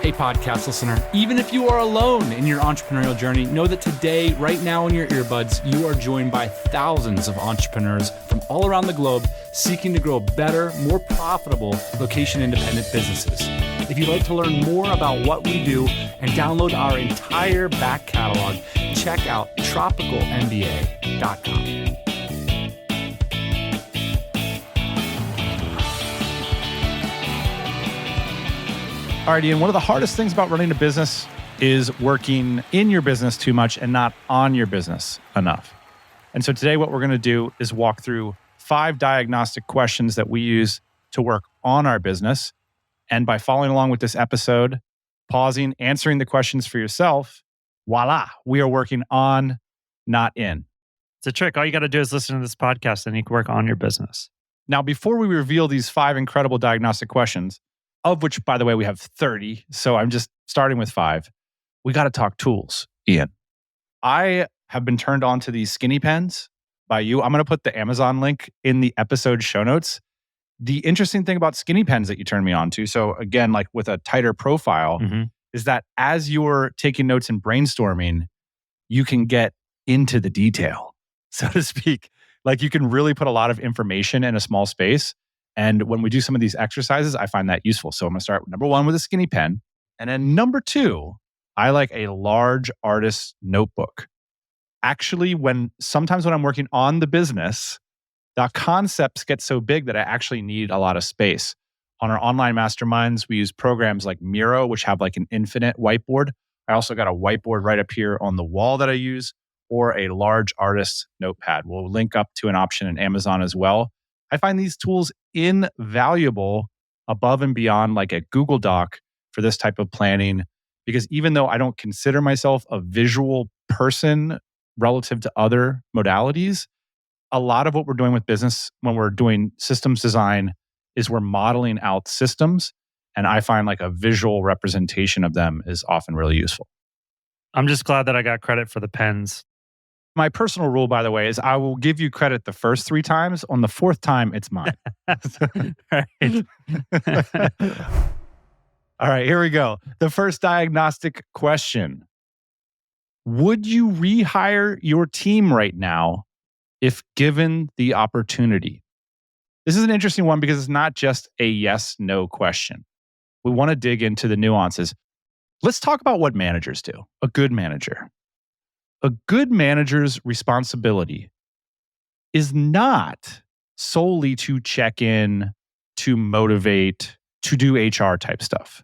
Hey, podcast listener, even if you are alone in your entrepreneurial journey, know that today, right now in your earbuds, you are joined by thousands of entrepreneurs from all around the globe seeking to grow better, more profitable location-independent businesses. If you'd like to learn more about what we do and download our entire back catalog, check out tropicalmba.com. All right, Ian, one of the hardest things about running a business is working in your business too much and not on your business enough. And so today what we're going to do is walk through 5 diagnostic questions that we use to work on our business. And by following along with this episode, pausing, answering the questions for yourself, voila, we are working on, not in. It's a trick. All you got to do is listen to this podcast and you can work on your business. Now, before we reveal these 5 incredible diagnostic questions, of which, by the way, we have 30. So I'm just starting with 5. We got to talk tools, Ian. I have been turned on to these skinny pens by you. I'm going to put the Amazon link in the episode show notes. The interesting thing about skinny pens that you turned me on to, so again, like with a tighter profile, is that as you're taking notes and brainstorming, you can get into the detail, so to speak. Like you can really put a lot of information in a small space. And when we do some of these exercises, I find that useful. So I'm going to start with number 1 with a skinny pen. And then number 2, I like a large artist notebook. Actually, sometimes when I'm working on the business, the concepts get so big that I actually need a lot of space. On our online masterminds, we use programs like Miro, which have like an infinite whiteboard. I also got a whiteboard right up here on the wall that I use, or a large artist notepad. We'll link up to an option in Amazon as well. I find these tools invaluable above and beyond like a Google Doc for this type of planning, because even though I don't consider myself a visual person relative to other modalities, a lot of what we're doing with business when we're doing systems design is we're modeling out systems. And I find like a visual representation of them is often really useful. I'm just glad that I got credit for the pens. My personal rule, by the way, is I will give you credit the first 3 times. On the 4th time, it's mine. Right. All right, here we go. The first diagnostic question. Would you rehire your team right now if given the opportunity? This is an interesting one because it's not just a yes/no question. We want to dig into the nuances. Let's talk about what managers do. A good manager. A good manager's responsibility is not solely to check in, to motivate, to do HR type stuff.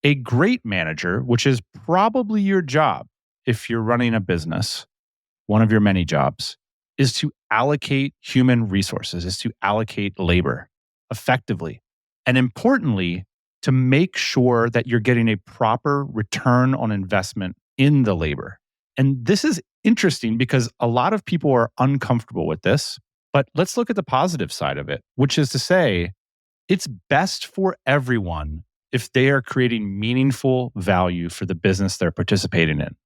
A great manager, which is probably your job if you're running a business, one of your many jobs, is to allocate human resources, is to allocate labor effectively. And importantly, to make sure that you're getting a proper return on investment in the labor. And this is interesting because a lot of people are uncomfortable with this, but let's look at the positive side of it, which is to say, it's best for everyone if they are creating meaningful value for the business they're participating in.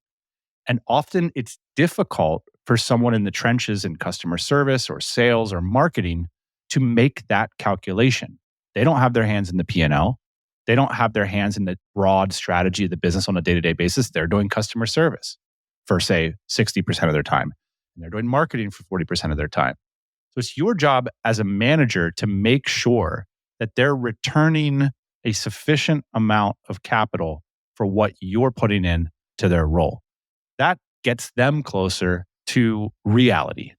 And often it's difficult for someone in the trenches in customer service or sales or marketing to make that calculation. They don't have their hands in the P&L. They don't have their hands in the broad strategy of the business on a day-to-day basis. They're doing customer service for, say, 60% of their time. And they're doing marketing for 40% of their time. So it's your job as a manager to make sure that they're returning a sufficient amount of capital for what you're putting in to their role. That gets them closer to reality.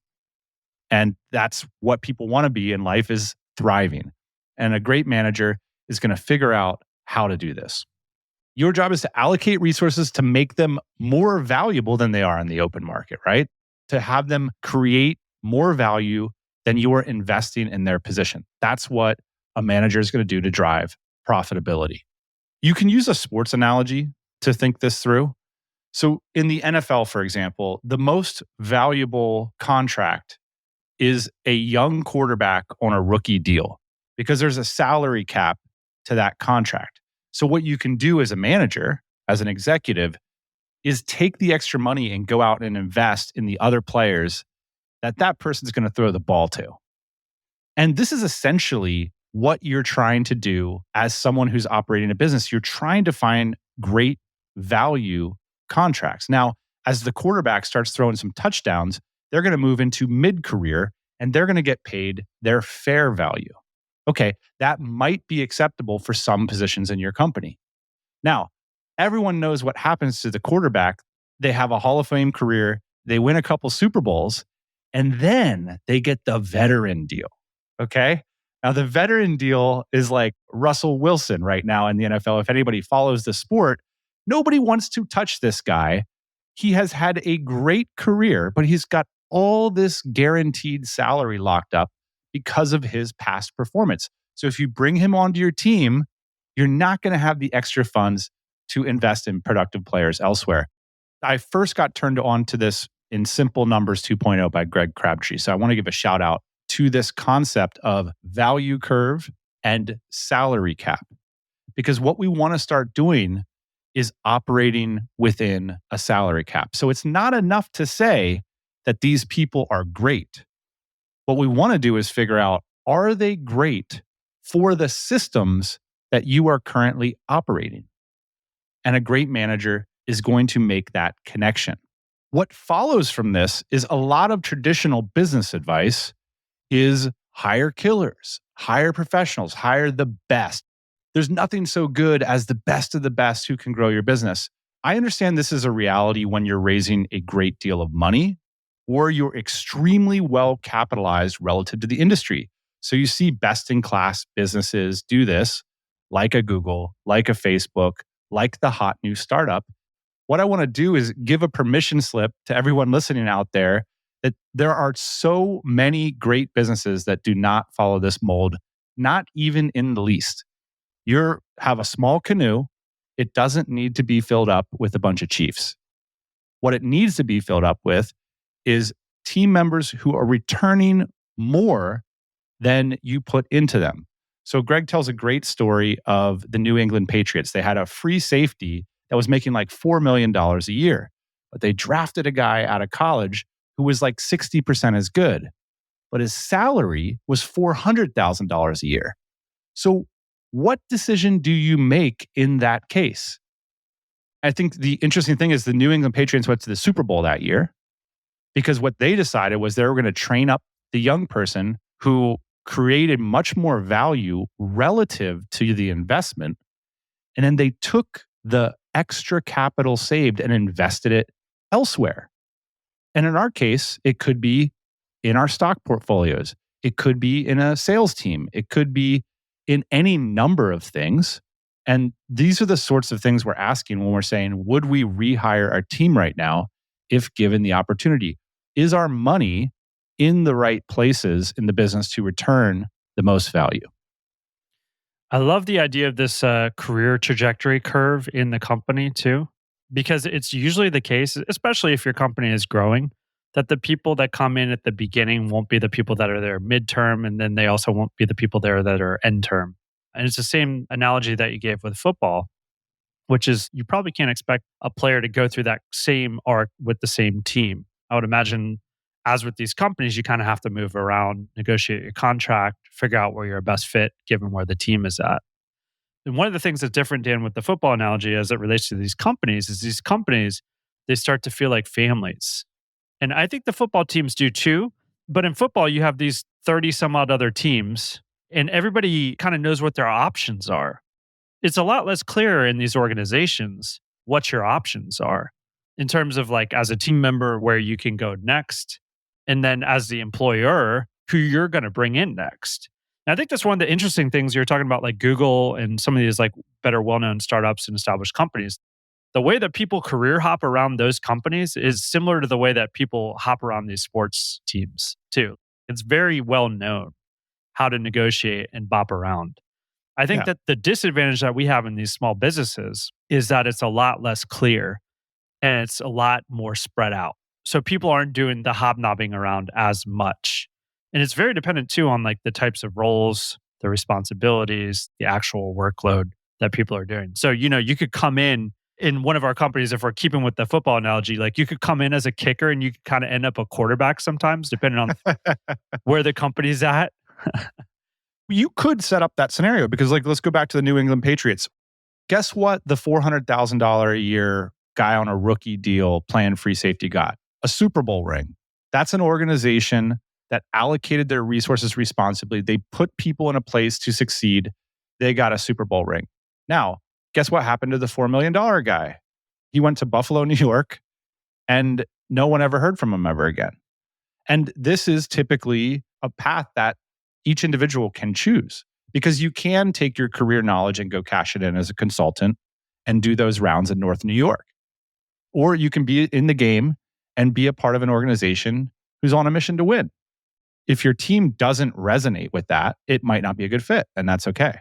And that's what people want to be in life, is thriving. And a great manager is going to figure out how to do this. Your job is to allocate resources to make them more valuable than they are in the open market, right? To have them create more value than you are investing in their position. That's what a manager is going to do to drive profitability. You can use a sports analogy to think this through. So in the NFL, for example, the most valuable contract is a young quarterback on a rookie deal because there's a salary cap to that contract. So what you can do as a manager, as an executive, is take the extra money and go out and invest in the other players that person's going to throw the ball to. And this is essentially what you're trying to do as someone who's operating a business. You're trying to find great value contracts. Now, as the quarterback starts throwing some touchdowns, they're going to move into mid-career and they're going to get paid their fair value. Okay, that might be acceptable for some positions in your company. Now, everyone knows what happens to the quarterback. They have a Hall of Fame career, they win a couple Super Bowls, and then they get the veteran deal. Okay? Now, the veteran deal is like Russell Wilson right now in the NFL. If anybody follows the sport, nobody wants to touch this guy. He has had a great career, but he's got all this guaranteed salary locked up because of his past performance. So if you bring him onto your team, you're not going to have the extra funds to invest in productive players elsewhere. I first got turned on to this in Simple Numbers 2.0 by Greg Crabtree. So I want to give a shout out to this concept of value curve and salary cap. Because what we want to start doing is operating within a salary cap. So it's not enough to say that these people are great. What we want to do is figure out, are they great for the systems that you are currently operating? And a great manager is going to make that connection. What follows from this is a lot of traditional business advice is hire killers, hire professionals, hire the best. There's nothing so good as the best of the best who can grow your business. I understand this is a reality when you're raising a great deal of money or you're extremely well capitalized relative to the industry. So you see best in class businesses do this, like a Google, like a Facebook, like the hot new startup. What I want to do is give a permission slip to everyone listening out there that there are so many great businesses that do not follow this mold, not even in the least. You have a small canoe. It doesn't need to be filled up with a bunch of chiefs. What it needs to be filled up with is team members who are returning more than you put into them. So Greg tells a great story of the New England Patriots. They had a free safety that was making like $4 million a year, but they drafted a guy out of college who was like 60% as good, but his salary was $400,000 a year. So what decision do you make in that case? I think the interesting thing is the New England Patriots went to the Super Bowl that year because what they decided was they were going to train up the young person who created much more value relative to the investment. And then they took the extra capital saved and invested it elsewhere. And in our case, it could be in our stock portfolios. It could be in a sales team. It could be in any number of things. And these are the sorts of things we're asking when we're saying, would we rehire our team right now if given the opportunity? Is our money in the right places in the business to return the most value? I love the idea of this career trajectory curve in the company too, because it's usually the case, especially if your company is growing, that the people that come in at the beginning won't be the people that are there midterm, and then they also won't be the people there that are end term. And it's the same analogy that you gave with football, which is you probably can't expect a player to go through that same arc with the same team. I would imagine, as with these companies, you kind of have to move around, negotiate your contract, figure out where you're a best fit given where the team is at. And one of the things that's different, Dan, with the football analogy as it relates to these companies is these companies, they start to feel like families. And I think the football teams do too. But in football, you have these 30 some odd other teams, and everybody kind of knows what their options are. It's a lot less clear in these organizations what your options are in terms of like as a team member, where you can go next. And then as the employer, who you're going to bring in next. And I think that's one of the interesting things you're talking about, like Google and some of these like better well-known startups and established companies. The way that people career hop around those companies is similar to the way that people hop around these sports teams too. It's very well known how to negotiate and bop around. I think that the disadvantage that we have in these small businesses is that it's a lot less clear and it's a lot more spread out. So people aren't doing the hobnobbing around as much. And it's very dependent too on like the types of roles, the responsibilities, the actual workload that people are doing. So, you could come in one of our companies, if we're keeping with the football analogy, like you could come in as a kicker and you could kind of end up a quarterback sometimes, depending on where the company's at. You could set up that scenario because, like, let's go back to the New England Patriots. Guess what the $400,000 a year guy on a rookie deal playing free safety got? A Super Bowl ring. That's an organization that allocated their resources responsibly. They put people in a place to succeed. They got a Super Bowl ring. Now, guess what happened to the $4 million guy? He went to Buffalo, New York, and no one ever heard from him ever again. And this is typically a path that each individual can choose, because you can take your career knowledge and go cash it in as a consultant and do those rounds in North New York. Or you can be in the game and be a part of an organization who's on a mission to win. If your team doesn't resonate with that, it might not be a good fit, and that's okay.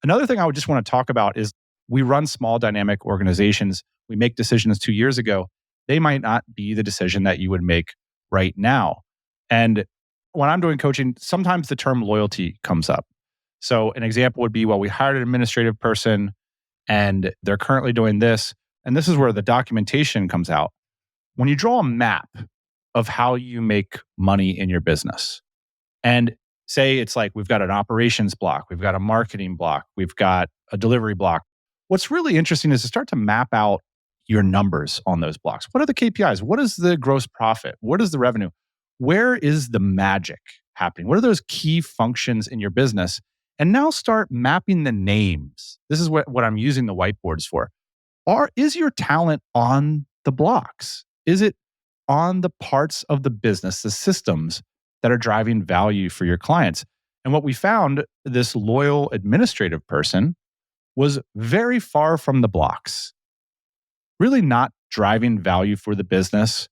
Another thing I would just want to talk about is we run small dynamic organizations. We make decisions 2 years ago. They might not be the decision that you would make right now. And when I'm doing coaching, sometimes the term loyalty comes up. So an example would be, well, we hired an administrative person and they're currently doing this. And this is where the documentation comes out. When you draw a map of how you make money in your business, and say it's like we've got an operations block, we've got a marketing block, we've got a delivery block. What's really interesting is to start to map out your numbers on those blocks. What are the KPIs? What is the gross profit? What is the revenue? Where is the magic happening? What are those key functions in your business? And now start mapping the names. This is what I'm using the whiteboards for. Is your talent on the blocks? Is it on the parts of the business, the systems that are driving value for your clients? And what we found, this loyal administrative person was very far from the blocks, really not driving value for the business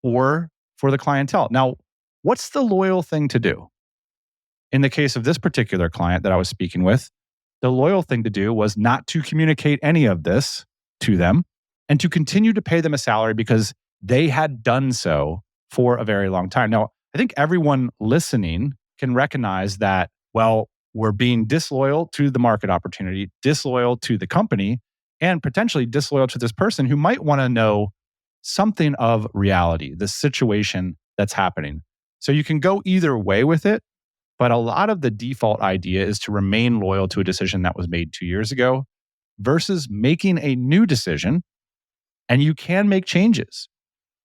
or for the clientele. Now, what's the loyal thing to do? In the case of this particular client that I was speaking with, the loyal thing to do was not to communicate any of this to them and to continue to pay them a salary because they had done so for a very long time. Now, I think everyone listening can recognize that, well, we're being disloyal to the market opportunity, disloyal to the company, and potentially disloyal to this person who might want to know something of reality, the situation that's happening. So you can go either way with it, but a lot of the default idea is to remain loyal to a decision that was made 2 years ago versus making a new decision. And you can make changes.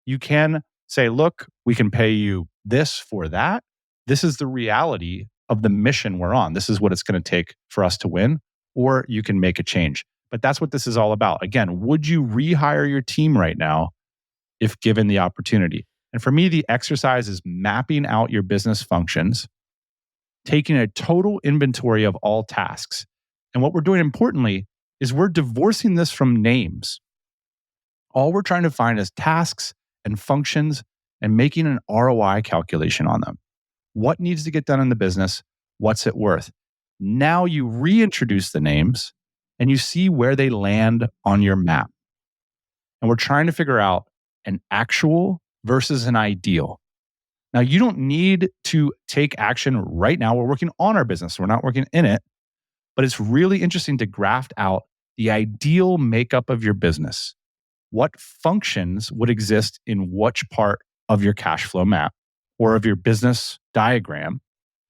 You can say, look, we can pay you this for that. This is the reality of the mission we're on. This is what it's going to take for us to win. Or you can make a change. But that's what this is all about. Again, would you rehire your team right now if given the opportunity? And for me, the exercise is mapping out your business functions, taking a total inventory of all tasks. And what we're doing importantly is we're divorcing this from names. All we're trying to find is tasks and functions and making an ROI calculation on them. What needs to get done in the business? What's it worth? Now you reintroduce the names and you see where they land on your map. And we're trying to figure out an actual versus an ideal. Now, you don't need to take action right now. We're working on our business. We're not working in it. But it's really interesting to graft out the ideal makeup of your business. What functions would exist in which part of your cash flow map or of your business diagram?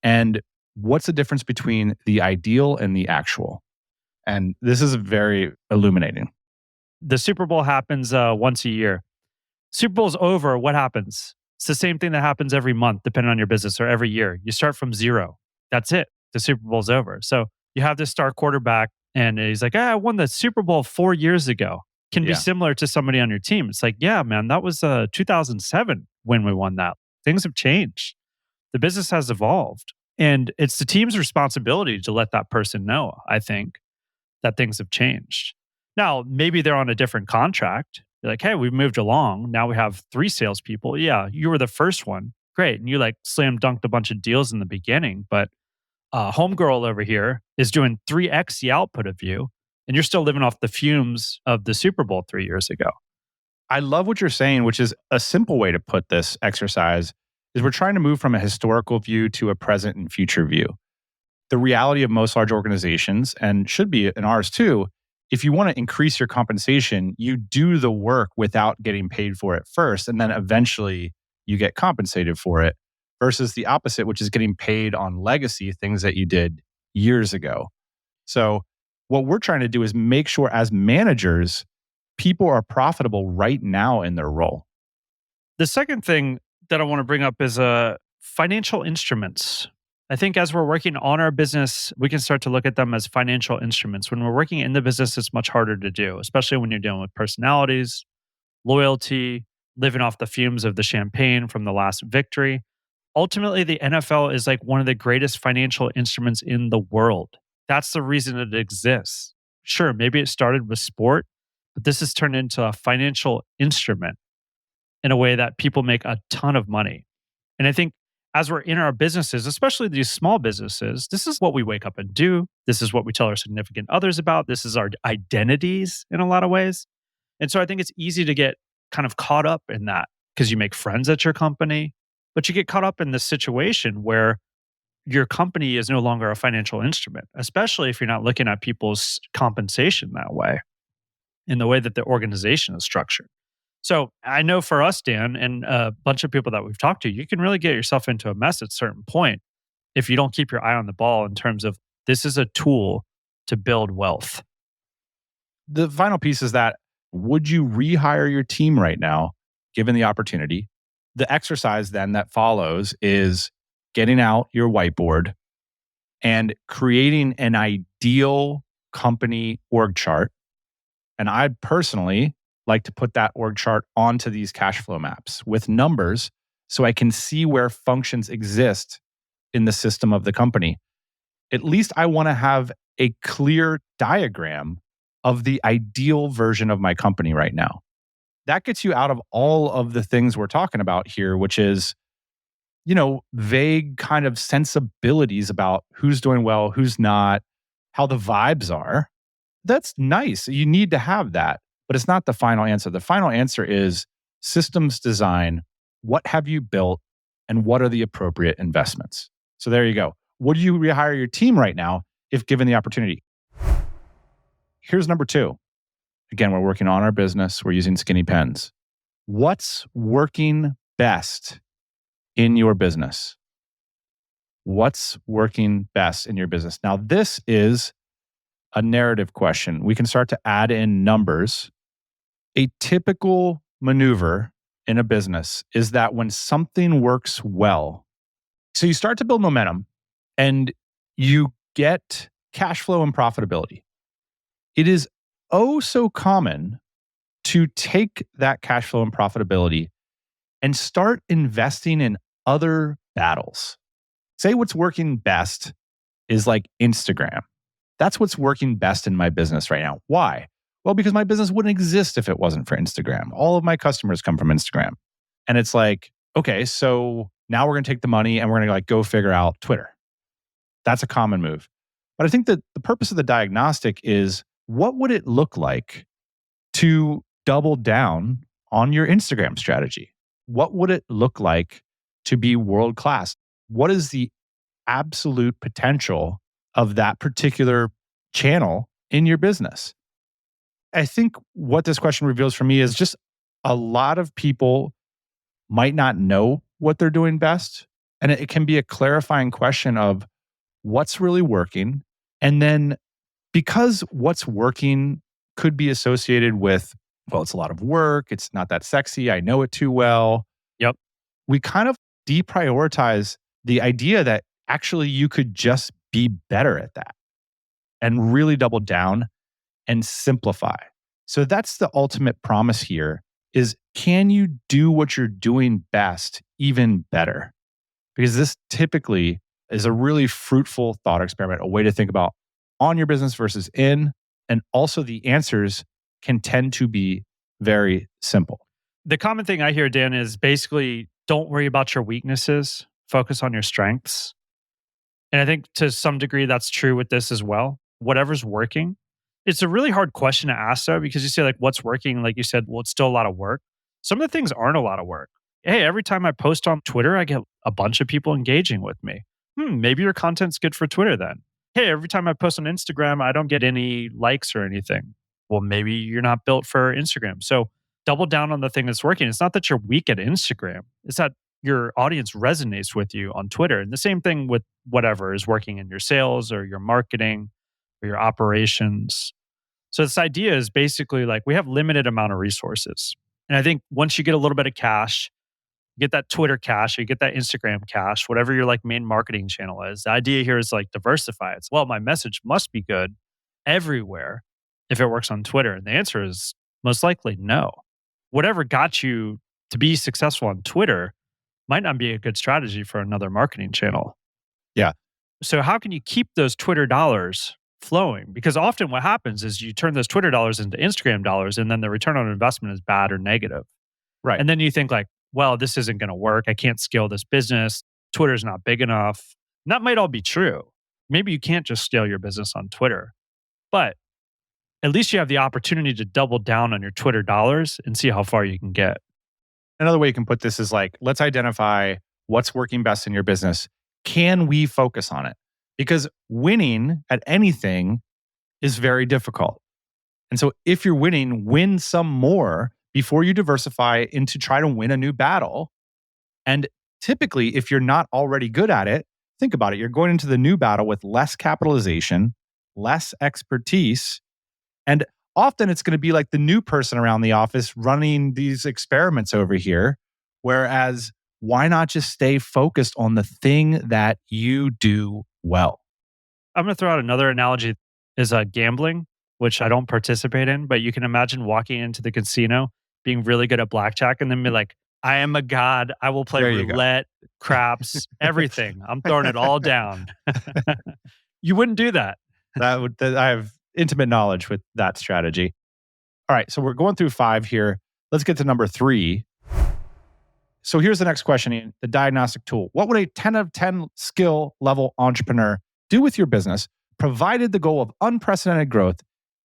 And what's the difference between the ideal and the actual? And this is very illuminating. The Super Bowl happens once a year. Super Bowl's over, what happens? It's the same thing that happens every month, depending on your business, or every year. You start from zero. That's it. The Super Bowl's over. So you have this star quarterback, and he's like, I won the Super Bowl 4 years ago. Can be similar to somebody on your team. It's like, yeah, man, that was 2007 when we won that. Things have changed. The business has evolved. And it's the team's responsibility to let that person know, I think, that things have changed. Now, maybe they're on a different contract. You're like, hey, we've moved along. Now we have 3 salespeople. Yeah, you were the first one. Great. And you like slam dunked a bunch of deals in the beginning. But homegirl over here is doing 3x the output of you. And you're still living off the fumes of the Super Bowl 3 years ago. I love what you're saying, which is a simple way to put this exercise is we're trying to move from a historical view to a present and future view. The reality of most large organizations, and should be in ours too, if you want to increase your compensation, you do the work without getting paid for it first, and then eventually you get compensated for it. versus the opposite, which is getting paid on legacy, things that you did years ago. So what we're trying to do is make sure as managers, people are profitable right now in their role. The second thing that I want to bring up is financial instruments. I think as we're working on our business, we can start to look at them as financial instruments. When we're working in the business, it's much harder to do, especially when you're dealing with personalities, loyalty, living off the fumes of the champagne from the last victory. Ultimately, the NFL is like one of the greatest financial instruments in the world. That's the reason it exists. Sure, maybe it started with sport, but this has turned into a financial instrument in a way that people make a ton of money. And I think as we're in our businesses, especially these small businesses, this is what we wake up and do. This is what we tell our significant others about. This is our identities in a lot of ways. And so I think it's easy to get kind of caught up in that because you make friends at your company, but you get caught up in this situation where your company is no longer a financial instrument, especially if you're not looking at people's compensation that way in the way that the organization is structured. So I know for us, Dan, and a bunch of people that we've talked to, you can really get yourself into a mess at a certain point if you don't keep your eye on the ball in terms of this is a tool to build wealth. The final piece is that would you rehire your team right now, given the opportunity? The exercise then that follows is getting out your whiteboard and creating an ideal company org chart. And I'd personally like to put that org chart onto these cash flow maps with numbers so I can see where functions exist in the system of the company. At least I want to have a clear diagram of the ideal version of my company right now. That gets you out of all of the things we're talking about here, which is, vague kind of sensibilities about who's doing well, who's not, how the vibes are. That's nice. You need to have that, but it's not the final answer. The final answer is systems design. What have you built and what are the appropriate investments? So there you go. Would you rehire your team right now if given the opportunity? Here's number 2. Again, we're working on our business. We're using skinny pens. What's working best in your business? What's working best in your business? Now, this is a narrative question. We can start to add in numbers. A typical maneuver in a business is that when something works well, so you start to build momentum and you get cash flow and profitability. It is so common to take that cash flow and profitability and start investing in other battles. Say what's working best is like Instagram. That's what's working best in my business right now. Why? Well, because my business wouldn't exist if it wasn't for Instagram. All of my customers come from Instagram. And it's like, okay, so now we're going to take the money and we're going to go figure out Twitter. That's a common move. But I think that the purpose of the diagnostic is what would it look like to double down on your Instagram strategy? What would it look like to be world class? What is the absolute potential of that particular channel in your business? I think what this question reveals for me is just a lot of people might not know what they're doing best. And it can be a clarifying question of what's really working. And then because what's working could be associated with, well, it's a lot of work. It's not that sexy. I know it too well. Yep. We kind of deprioritize the idea that actually you could just be better at that and really double down and simplify. So that's the ultimate promise here is, can you do what you're doing best even better? Because this typically is a really fruitful thought experiment, a way to think about on your business versus in. And also the answers can tend to be very simple. The common thing I hear, Dan, is basically don't worry about your weaknesses, focus on your strengths. And I think to some degree that's true with this as well. Whatever's working. It's a really hard question to ask though, because you say like what's working, like you said, well, it's still a lot of work. Some of the things aren't a lot of work. Hey, every time I post on Twitter, I get a bunch of people engaging with me. Maybe your content's good for Twitter then. Hey, every time I post on Instagram, I don't get any likes or anything. Well, maybe you're not built for Instagram. So double down on the thing that's working. It's not that you're weak at Instagram. It's that your audience resonates with you on Twitter. And the same thing with whatever is working in your sales or your marketing or your operations. So this idea is basically like we have limited amount of resources. And I think once you get a little bit of cash, you get that Twitter cash, or you get that Instagram cash, whatever your like main marketing channel is. The idea here is like diversify. It's, well, my message must be good everywhere if it works on Twitter. And the answer is most likely no. Whatever got you to be successful on Twitter might not be a good strategy for another marketing channel. Yeah. So how can you keep those Twitter dollars flowing? Because often what happens is you turn those Twitter dollars into Instagram dollars, and then the return on investment is bad or negative. Right. And then you think like, well, this isn't going to work. I can't scale this business. Twitter's not big enough. And that might all be true. Maybe you can't just scale your business on Twitter, but at least you have the opportunity to double down on your Twitter dollars and see how far you can get. Another way you can put this is like, let's identify what's working best in your business. Can we focus on it? Because winning at anything is very difficult. And so if you're winning, win some more before you diversify into try to win a new battle. And typically, if you're not already good at it, think about it. You're going into the new battle with less capitalization, less expertise, and often it's going to be like the new person around the office running these experiments over here. Whereas, why not just stay focused on the thing that you do well? I'm going to throw out another analogy is gambling, which I don't participate in, but you can imagine walking into the casino, being really good at blackjack, and then be like, I am a god. I will play roulette, craps, everything. I'm throwing it all down. You wouldn't do that. I have intimate knowledge with that strategy. All right, so we're going through 5 here. Let's get to number 3. So here's the next question, Ian, the diagnostic tool. What would a 10 of 10 skill level entrepreneur do with your business, provided the goal of unprecedented growth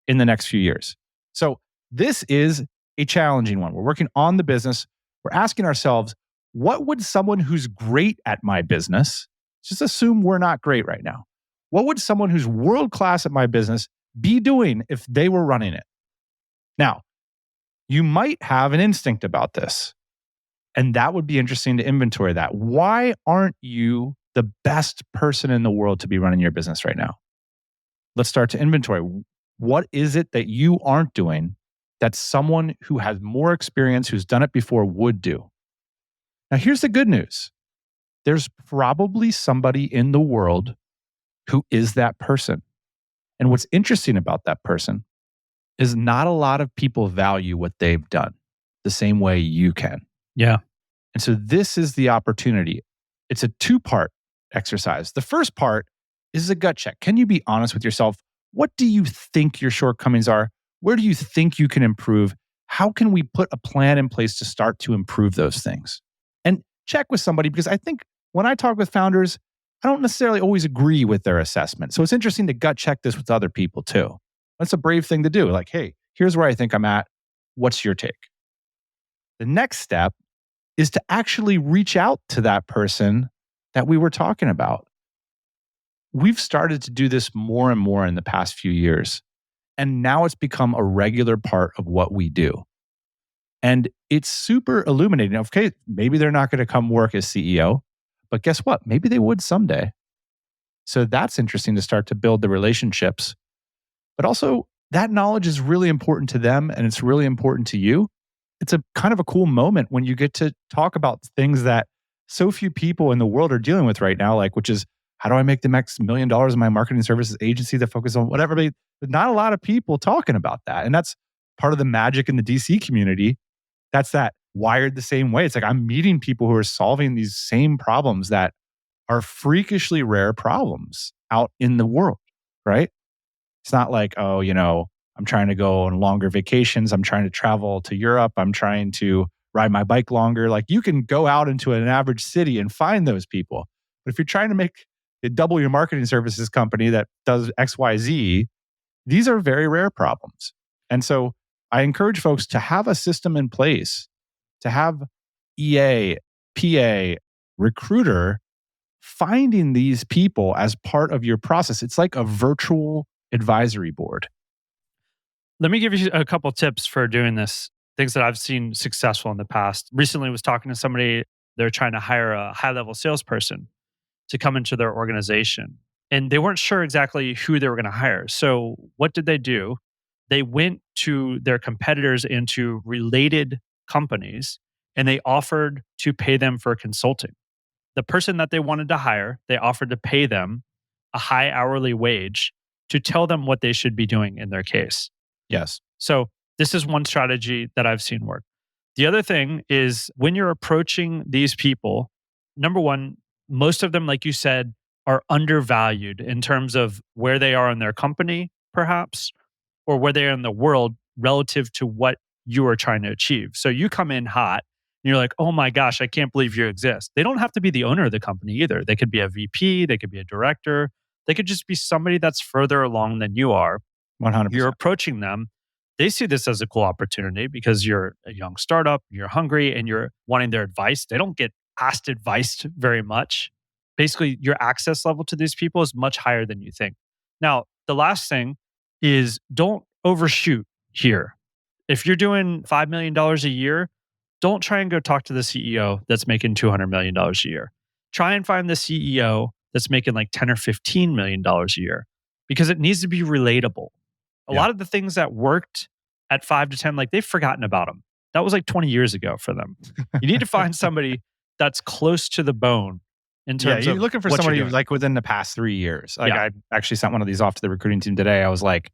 in the next few years? So this is a challenging one. We're working on the business. We're asking ourselves, what would someone who's great at my business, just assume we're not great right now, what would someone who's world-class at my business be doing if they were running it? Now, you might have an instinct about this, and that would be interesting to inventory that. Why aren't you the best person in the world to be running your business right now? Let's start to inventory. What is it that you aren't doing that someone who has more experience, who's done it before, would do? Now, here's the good news. There's probably somebody in the world who is that person. And what's interesting about that person is not a lot of people value what they've done the same way you can. Yeah. And so this is the opportunity. It's a 2-part exercise. The first part is a gut check. Can you be honest with yourself? What do you think your shortcomings are? Where do you think you can improve? How can we put a plan in place to start to improve those things? And check with somebody, because I think when I talk with founders, I don't necessarily always agree with their assessment. So it's interesting to gut check this with other people too. That's a brave thing to do. Like, hey, here's where I think I'm at. What's your take? The next step is to actually reach out to that person that we were talking about. We've started to do this more and more in the past few years. And now it's become a regular part of what we do. And it's super illuminating. Okay, maybe they're not going to come work as CEO, but guess what? Maybe they would someday. So that's interesting to start to build the relationships. But also, that knowledge is really important to them and it's really important to you. It's a kind of a cool moment when you get to talk about things that so few people in the world are dealing with right now, like, which is, how do I make the next $1 million in my marketing services agency that focuses on whatever? But not a lot of people talking about that. And that's part of the magic in the DC community. That's that wired the same way. It's like I'm meeting people who are solving these same problems that are freakishly rare problems out in the world, right? It's not like, oh, I'm trying to go on longer vacations. I'm trying to travel to Europe. I'm trying to ride my bike longer. Like, you can go out into an average city and find those people. But if you're trying to double your marketing services company that does XYZ, these are very rare problems. And so I encourage folks to have a system in place, to have EA, PA, recruiter, finding these people as part of your process. It's like a virtual advisory board. Let me give you a couple tips for doing this, things that I've seen successful in the past. Recently, I was talking to somebody They're trying to hire a high-level salesperson to come into their organization. And they weren't sure exactly who they were going to hire. So what did they do? They went to their competitors into related companies and they offered to pay them for consulting. The person that they wanted to hire, they offered to pay them a high hourly wage to tell them what they should be doing in their case. Yes. So this is one strategy that I've seen work. The other thing is when you're approaching these people, number one, most of them, like you said, are undervalued in terms of where they are in their company, perhaps, or where they are in the world relative to what you are trying to achieve. So you come in hot and you're like, oh my gosh, I can't believe you exist. They don't have to be the owner of the company either. They could be a VP, they could be a director, they could just be somebody that's further along than you are. 100%. You're approaching them. They see this as a cool opportunity because you're a young startup, you're hungry, and you're wanting their advice. They don't get asked advice very much. Basically, your access level to these people is much higher than you think. Now, the last thing is don't overshoot here. If you're doing $5 million a year, don't try and go talk to the CEO that's making $200 million a year. Try and find the CEO that's making like $10 or $15 million a year because it needs to be relatable. A lot of the things that worked at 5 to 10, like they've forgotten about them. That was like 20 years ago for them. You need to find somebody that's close to the bone in terms you're of looking for what somebody you're doing. like within the past 3 years. Like I actually sent one of these off to the recruiting team today. I was like,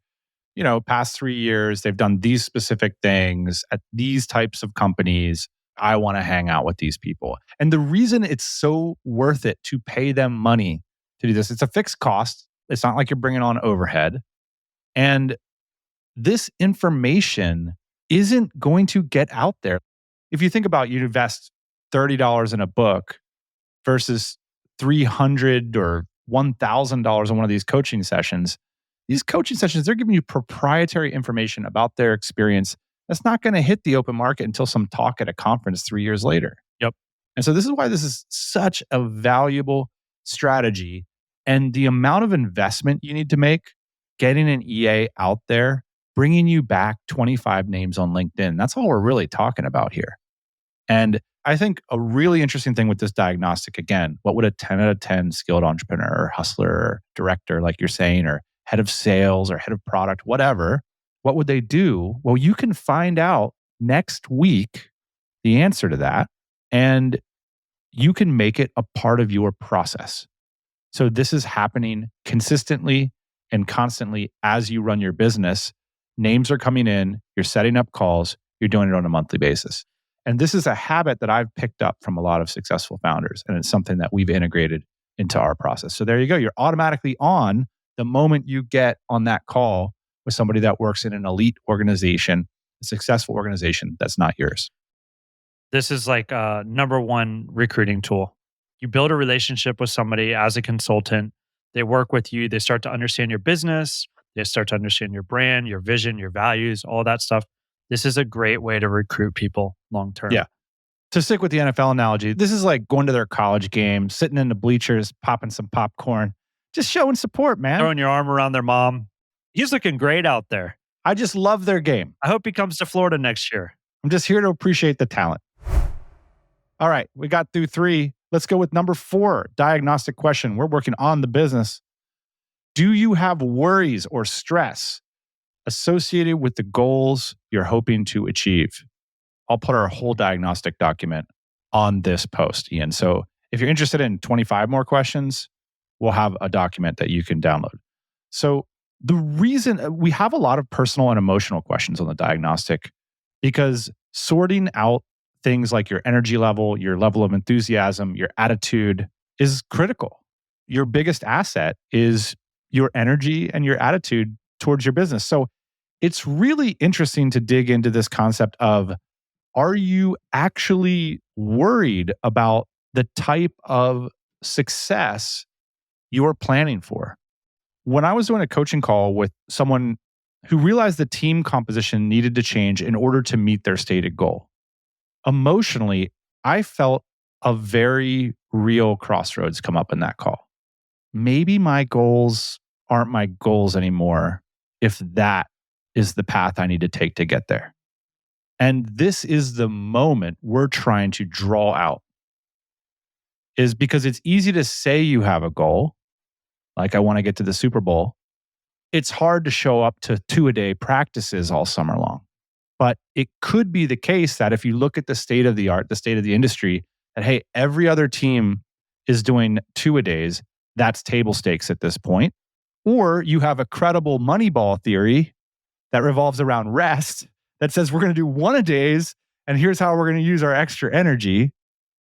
past 3 years, they've done these specific things at these types of companies. I want to hang out with these people. And the reason it's so worth it to pay them money to do this, it's a fixed cost. It's not like you're bringing on overhead. And this information isn't going to get out there. If you think about you invest $30 in a book versus $300 or $1,000 in one of these coaching sessions, they're giving you proprietary information about their experience that's not going to hit the open market until some talk at a conference 3 years later. Yep. And so this is why this is such a valuable strategy. And the amount of investment you need to make getting an EA out there, bringing you back 25 names on LinkedIn. That's all we're really talking about here. And I think a really interesting thing with this diagnostic, again, what would a 10 out of 10 skilled entrepreneur or hustler or director, like you're saying, or head of sales or head of product, whatever, what would they do? Well, you can find out next week the answer to that, and you can make it a part of your process. So this is happening consistently and constantly as you run your business. Names are coming in, you're setting up calls, you're doing it on a monthly basis. And this is a habit that I've picked up from a lot of successful founders. And it's something that we've integrated into our process. So there you go. You're automatically on the moment you get on that call with somebody that works in an elite organization, a successful organization that's not yours. This is like a number one recruiting tool. You build a relationship with somebody as a consultant. They work with you. They start to understand your business. They start to understand your brand, your vision, your values, all that stuff. This is a great way to recruit people long term. Yeah. To stick with the NFL analogy, this is like going to their college game, sitting in the bleachers, popping some popcorn, just showing support, man. Throwing your arm around their mom. He's looking great out there. I just love their game. I hope he comes to Florida next year. I'm just here to appreciate the talent. All right, we got through 3. Let's go with number 4, diagnostic question. We're working on the business. Do you have worries or stress associated with the goals you're hoping to achieve? I'll put our whole diagnostic document on this post, Ian. So if you're interested in 25 more questions, we'll have a document that you can download. So the reason we have a lot of personal and emotional questions on the diagnostic, because sorting out things like your energy level, your level of enthusiasm, your attitude is critical. Your biggest asset is your energy and your attitude towards your business. So it's really interesting to dig into this concept of, are you actually worried about the type of success you're planning for? When I was doing a coaching call with someone who realized the team composition needed to change in order to meet their stated goal, emotionally, I felt a very real crossroads come up in that call. Maybe my goals aren't my goals anymore if that is the path I need to take to get there. And this is the moment we're trying to draw out. is because it's easy to say you have a goal, like I want to get to the Super Bowl. It's hard to show up to 2-a-day practices all summer long. But it could be the case that if you look at the state of the art, the state of the industry, that, hey, every other team is doing 2-a-days, that's table stakes at this point. Or you have a credible Moneyball theory that revolves around rest that says we're going to do 1-a-days and here's how we're going to use our extra energy.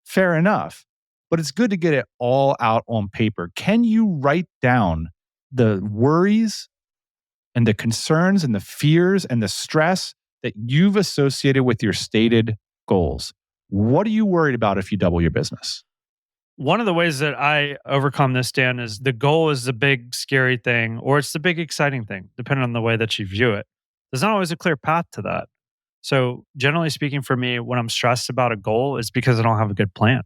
Fair enough. But it's good to get it all out on paper. Can you write down the worries and the concerns and the fears and the stress that you've associated with your stated goals? What are you worried about if you double your business? One of the ways that I overcome this, Dan, is the goal is the big scary thing, or it's the big exciting thing, depending on the way that you view it. There's not always a clear path to that. So generally speaking, for me, when I'm stressed about a goal, it's because I don't have a good plan.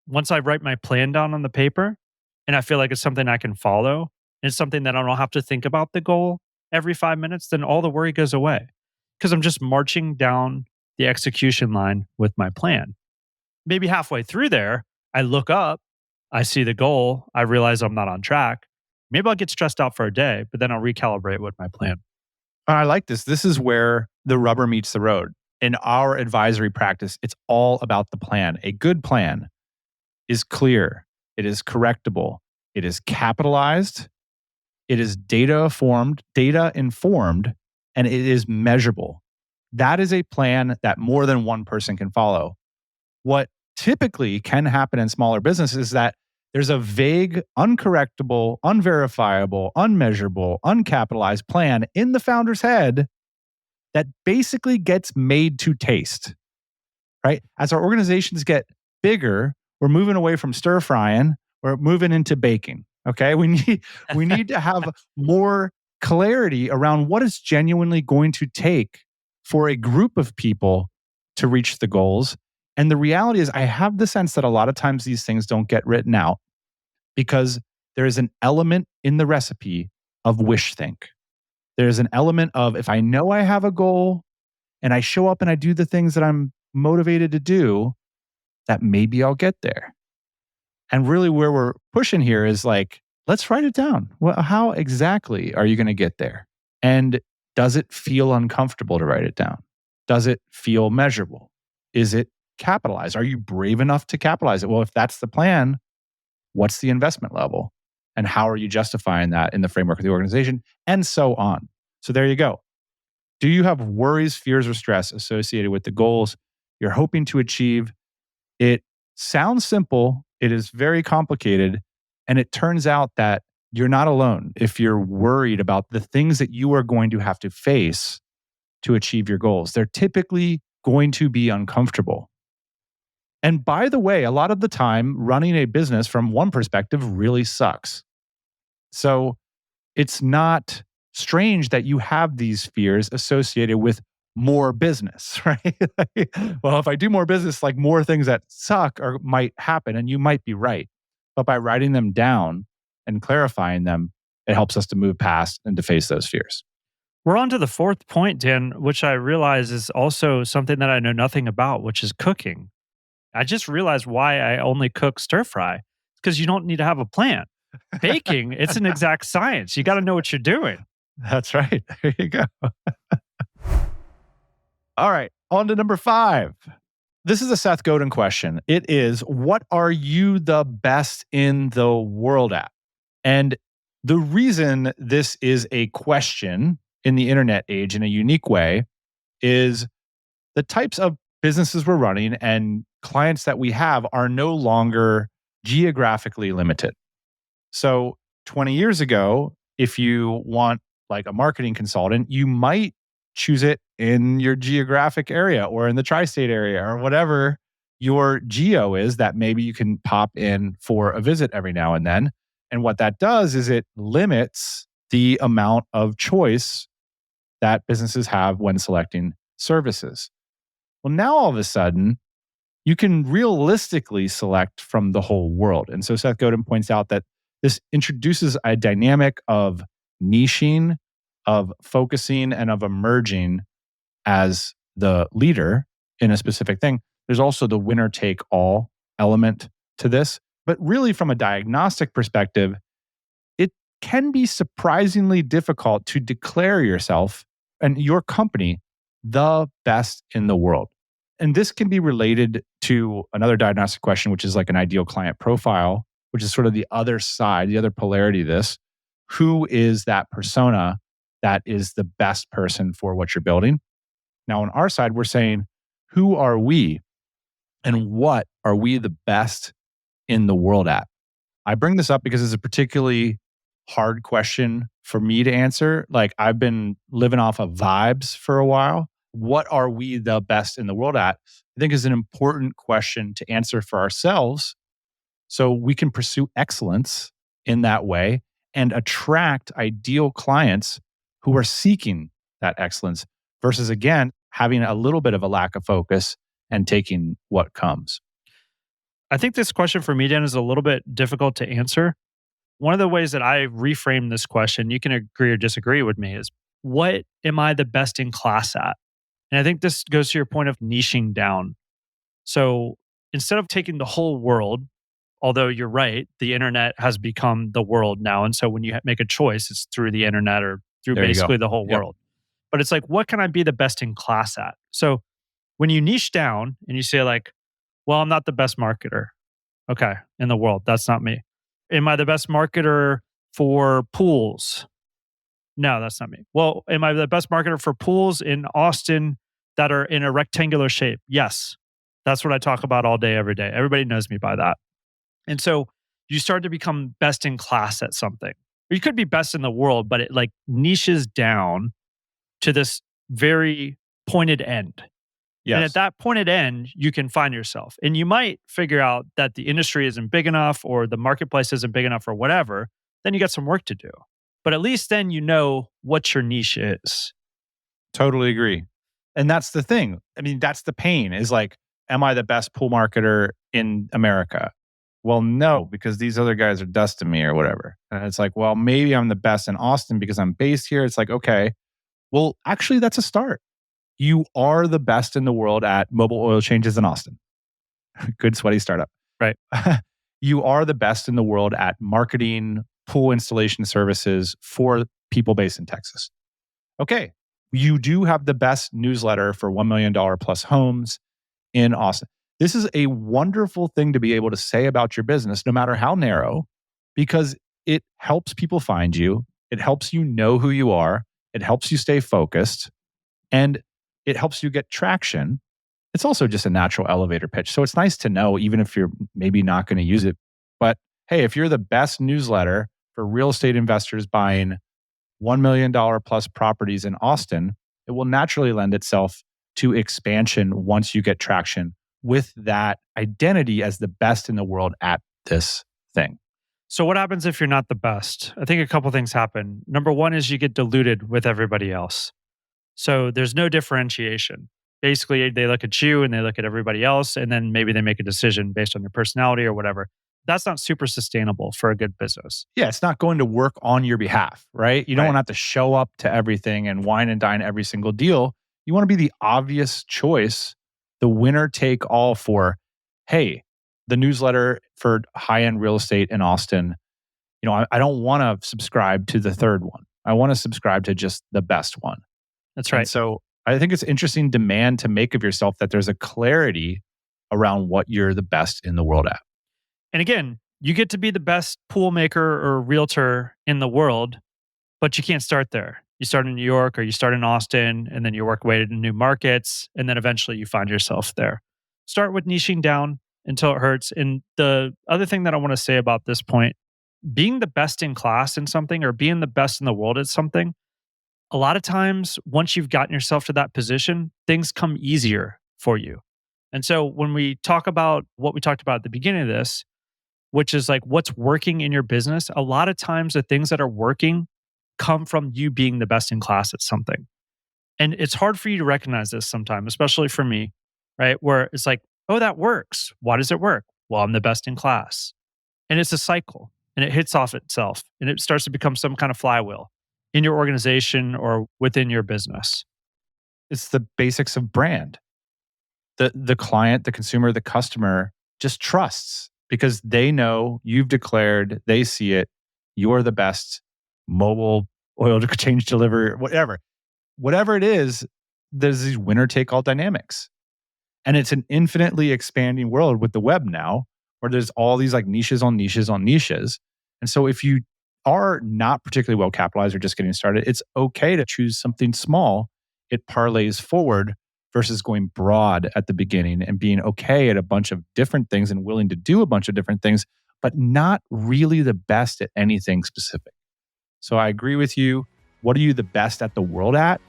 Once I write my plan down on the paper and I feel like it's something I can follow, and it's something that I don't have to think about the goal every 5 minutes, then all the worry goes away because I'm just marching down the execution line with my plan. Maybe halfway through there, I look up, I see the goal, I realize I'm not on track. Maybe I'll get stressed out for a day, but then I'll recalibrate with my plan. I like this. This is where the rubber meets the road. In our advisory practice, it's all about the plan. A good plan is clear, it is correctable, it is capitalized, it is data informed, and it is measurable. That is a plan that more than one person can follow. What typically can happen in smaller businesses is that there's a vague, uncorrectable, unverifiable, unmeasurable, uncapitalized plan in the founder's head that basically gets made to taste, right? As our organizations get bigger, we're moving away from stir frying, we're moving into baking, okay? We need to have more clarity around what is genuinely going to take for a group of people to reach the goals. And the reality is, I have the sense that a lot of times these things don't get written out because there is an element in the recipe of wish think. There's an element of, if I know I have a goal and I show up and I do the things that I'm motivated to do, that maybe I'll get there. And really where we're pushing here is like, let's write it down. Well, how exactly are you going to get there? And does it feel uncomfortable to write it down? Does it feel measurable? Is it capitalized? Are you brave enough to capitalize it? Well, if that's the plan, what's the investment level? And how are you justifying that in the framework of the organization? And so on. So there you go. Do you have worries, fears, or stress associated with the goals you're hoping to achieve? It sounds simple. It is very complicated. And it turns out that you're not alone if you're worried about the things that you are going to have to face to achieve your goals. They're typically going to be uncomfortable. And by the way, a lot of the time, running a business from one perspective really sucks. So it's not strange that you have these fears associated with more business, right? Well, if I do more business, like more things that suck might happen, and you might be right. But by writing them down and clarifying them, it helps us to move past and to face those fears. We're on to the fourth point, Dan, which I realize is also something that I know nothing about, which is cooking. I just realized why I only cook stir fry. It's because you don't need to have a plan. Baking, it's an exact science. You got to know what you're doing. That's right. There you go. All right, on to number 5. This is a Seth Godin question. It is, what are you the best in the world at? And the reason this is a question in the internet age in a unique way is the types of businesses we're running and clients that we have are no longer geographically limited. So 20 years ago, if you want like a marketing consultant, you might choose it in your geographic area or in the tri-state area or whatever your geo is that maybe you can pop in for a visit every now and then. And what that does is it limits the amount of choice that businesses have when selecting services. Well, now all of a sudden, you can realistically select from the whole world. And so Seth Godin points out that this introduces a dynamic of niching, of focusing, and of emerging as the leader in a specific thing. There's also the winner take all element to this. But really, from a diagnostic perspective, it can be surprisingly difficult to declare yourself and your company the best in the world. And this can be related to another diagnostic question, which is like an ideal client profile, which is sort of the other side, the other polarity of this. Who is that persona that is the best person for what you're building? Now, on our side, we're saying, who are we and what are we the best in the world at? I bring this up because it's a particularly hard question for me to answer. Like, I've been living off of vibes for a while. What are we the best in the world at? I think is an important question to answer for ourselves so we can pursue excellence in that way and attract ideal clients who are seeking that excellence versus, again, having a little bit of a lack of focus and taking what comes. I think this question for me, Dan, is a little bit difficult to answer. One of the ways that I reframe this question, you can agree or disagree with me, is what am I the best in class at? And I think this goes to your point of niching down. So instead of taking the whole world, although you're right, the internet has become the world now. And so when you make a choice, it's through the internet or through basically the whole world. But it's like, what can I be the best in class at? So when you niche down and you say like, well, I'm not the best marketer. Okay, in the world, that's not me. Am I the best marketer for pools? No, that's not me. Well, am I the best marketer for pools in Austin that are in a rectangular shape? Yes. That's what I talk about all day, every day. Everybody knows me by that. And so you start to become best in class at something. Or you could be best in the world, but it like niches down to this very pointed end. Yes. And at that pointed end, you can find yourself. And you might figure out that the industry isn't big enough or the marketplace isn't big enough or whatever. Then you got some work to do. But at least then you know what your niche is. Totally agree. And that's the thing. I mean, that's the pain is like, am I the best pool marketer in America? Well, no, because these other guys are dusting me or whatever. And it's like, well, maybe I'm the best in Austin because I'm based here. It's like, okay, well, actually, that's a start. You are the best in the world at mobile oil changes in Austin. Good sweaty startup. Right. You are the best in the world at marketing pool installation services for people based in Texas. Okay. You do have the best newsletter for $1 million plus homes in Austin. This is a wonderful thing to be able to say about your business, no matter how narrow, because it helps people find you. It helps you know who you are. It helps you stay focused. And it helps you get traction. It's also just a natural elevator pitch. So it's nice to know, even if you're maybe not going to use it. But hey, if you're the best newsletter for real estate investors buying $1 million plus properties in Austin, it will naturally lend itself to expansion once you get traction with that identity as the best in the world at this thing. So what happens if you're not the best? I think a couple things happen. Number one is you get diluted with everybody else. So there's no differentiation. Basically, they look at you and they look at everybody else, and then maybe they make a decision based on your personality or whatever. That's not super sustainable for a good business. Yeah, it's not going to work on your behalf, right? You don't want to have to show up to everything and wine and dine every single deal. You want to be the obvious choice, the winner take all for, hey, the newsletter for high-end real estate in Austin. You know, I don't want to subscribe to the third one. I want to subscribe to just the best one. That's right. And so I think it's interesting demand to make of yourself that there's a clarity around what you're the best in the world at. And again, you get to be the best pool maker or realtor in the world, but you can't start there. You start in New York or you start in Austin, and then you work way in new markets, and then eventually you find yourself there. Start with niching down until it hurts. And the other thing that I want to say about this point, being the best in class in something or being the best in the world at something, a lot of times, once you've gotten yourself to that position, things come easier for you. And so when we talk about what we talked about at the beginning of this, which is like what's working in your business, a lot of times the things that are working come from you being the best in class at something. And it's hard for you to recognize this sometimes, especially for me, right? Where it's like, oh, that works. Why does it work? Well, I'm the best in class. And it's a cycle and it hits off itself and it starts to become some kind of flywheel in your organization or within your business. It's the basics of brand. The client, the consumer, the customer just trusts because they know you've declared, they see it, you're the best mobile oil change delivery, whatever it is, there's these winner take all dynamics. And it's an infinitely expanding world with the web now, where there's all these like niches on niches on niches. And so if you are not particularly well capitalized or just getting started, it's okay to choose something small. It parlays forward versus going broad at the beginning and being okay at a bunch of different things and willing to do a bunch of different things, but not really the best at anything specific. So I agree with you. What are you the best at the world at?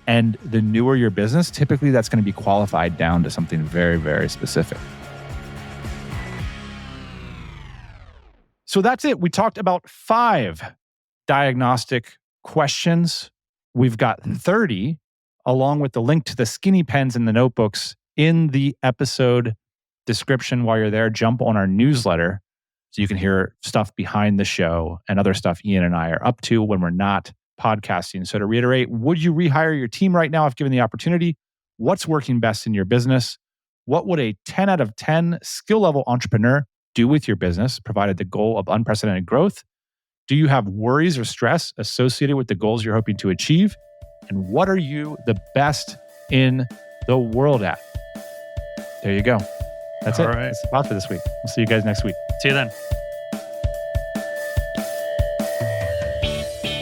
And the newer your business, typically that's going to be qualified down to something very, very specific. So that's it. We talked about 5 diagnostic questions. We've got 30, along with the link to the skinny pens and the notebooks in the episode description. While you're there, jump on our newsletter so you can hear stuff behind the show and other stuff Ian and I are up to when we're not podcasting. So to reiterate, would you rehire your team right now if given the opportunity? What's working best in your business? What would a 10 out of 10 skill level entrepreneur do with your business, provided the goal of unprecedented growth? Do you have worries or stress associated with the goals you're hoping to achieve? And what are you the best in the world at? There you go. That's All it. right. That's the pod for this week. We'll see you guys next week. See you then.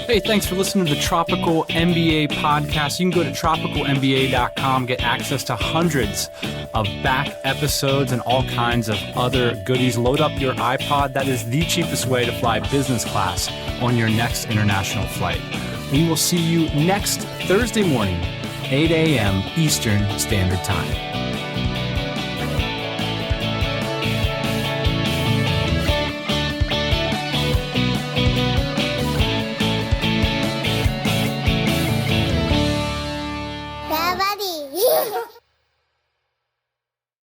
Hey, thanks for listening to the Tropical MBA podcast. You can go to tropicalmba.com, get access to hundreds of back episodes and all kinds of other goodies. Load up your iPod. That is the cheapest way to fly business class on your next international flight. We will see you next Thursday morning, 8 a.m. Eastern Standard Time. Daddy.